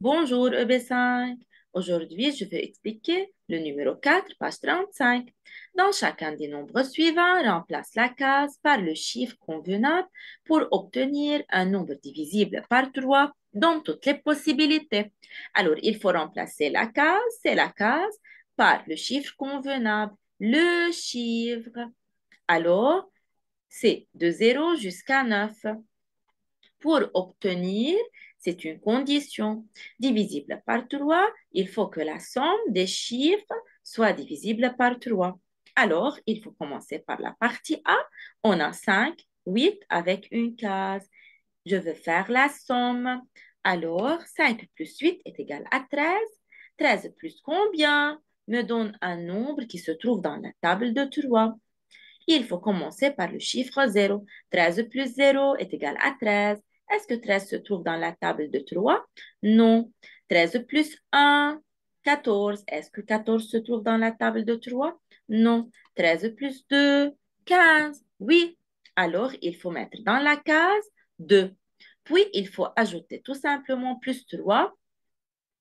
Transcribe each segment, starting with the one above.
Bonjour EB5. Aujourd'hui, je vais expliquer le numéro 4, page 35. Dans chacun des nombres suivants, remplace la case par le chiffre convenable pour obtenir un nombre divisible par 3 dans toutes les possibilités. Alors, il faut remplacer la case, c'est la case, par le chiffre convenable, le chiffre. Alors, c'est de 0 jusqu'à 9. Pour obtenir, c'est une condition divisible par 3, il faut que la somme des chiffres soit divisible par 3. Alors, il faut commencer par la partie A. On a 5, 8 avec une case. Je veux faire la somme. Alors, 5 plus 8 est égal à 13. 13 plus combien me donne un nombre qui se trouve dans la table de 3. Il faut commencer par le chiffre 0. 13 plus 0 est égal à 13. Est-ce que 13 se trouve dans la table de 3? Non. 13 plus 1, 14. Est-ce que 14 se trouve dans la table de 3? Non. 13 plus 2, 15. Oui. Alors, il faut mettre dans la case 2. Puis, il faut ajouter tout simplement plus 3.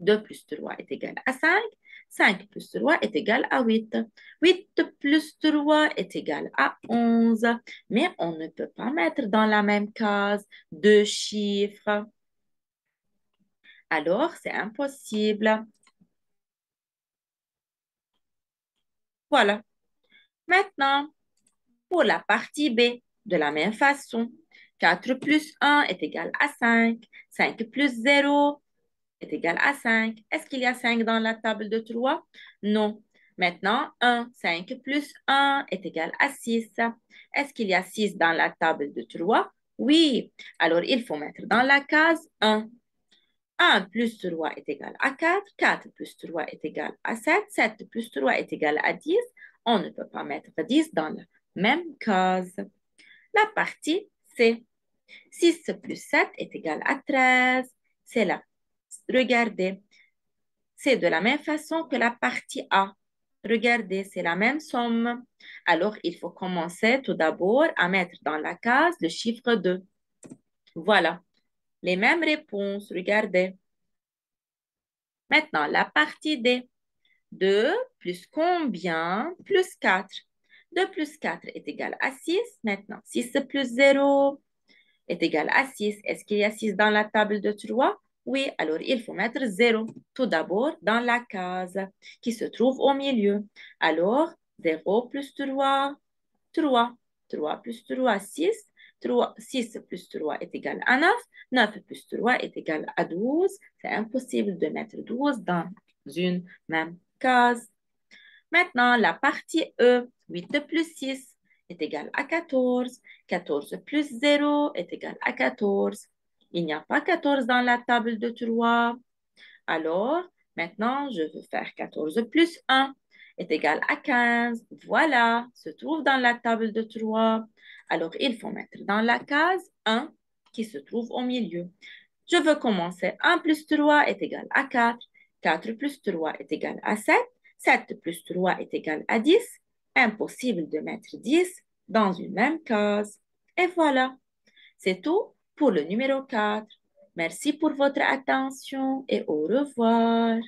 2 plus 3 est égal à 5. 5 plus 3 est égal à 8. 8 plus 3 est égal à 11. Mais on ne peut pas mettre dans la même case deux chiffres. Alors, c'est impossible. Voilà. Maintenant, pour la partie B, de la même façon, 4 plus 1 est égal à 5. 5 plus 0 est égal à 5. Est-ce qu'il y a 5 dans la table de 3? Non. Maintenant, 1, 5 plus 1 est égal à 6. Est-ce qu'il y a 6 dans la table de 3? Oui. Alors, il faut mettre dans la case 1. 1 plus 3 est égal à 4. 4 plus 3 est égal à 7. 7 plus 3 est égal à 10. On ne peut pas mettre 10 dans la même case. La partie C. 6 plus 7 est égal à 13. C'est là. Regardez, c'est de la même façon que la partie A. Regardez, c'est la même somme. Alors, il faut commencer tout d'abord à mettre dans la case le chiffre 2. Voilà, les mêmes réponses. Regardez. Maintenant, la partie D. 2 plus combien? Plus 4. 2 plus 4 est égal à 6. Maintenant, 6 plus 0 est égal à 6. Est-ce qu'il y a 6 dans la table de 3? Oui, alors il faut mettre 0 tout d'abord dans la case qui se trouve au milieu. Alors, 0 plus 3, 3. 3 plus 3, 6. 3, 6 plus 3 est égal à 9. 9 plus 3 est égal à 12. C'est impossible de mettre 12 dans une même case. Maintenant, la partie E, 8 plus 6 est égal à 14. 14 plus 0 est égal à 14. Il n'y a pas 14 dans la table de 3. Alors, maintenant, je veux faire 14 plus 1 est égal à 15. Voilà, se trouve dans la table de 3. Alors, il faut mettre dans la case 1 qui se trouve au milieu. Je veux commencer. 1 plus 3 est égal à 4. 4 plus 3 est égal à 7. 7 plus 3 est égal à 10. Impossible de mettre 10 dans une même case. Et voilà, c'est tout pour le numéro 4. Merci pour votre attention et au revoir.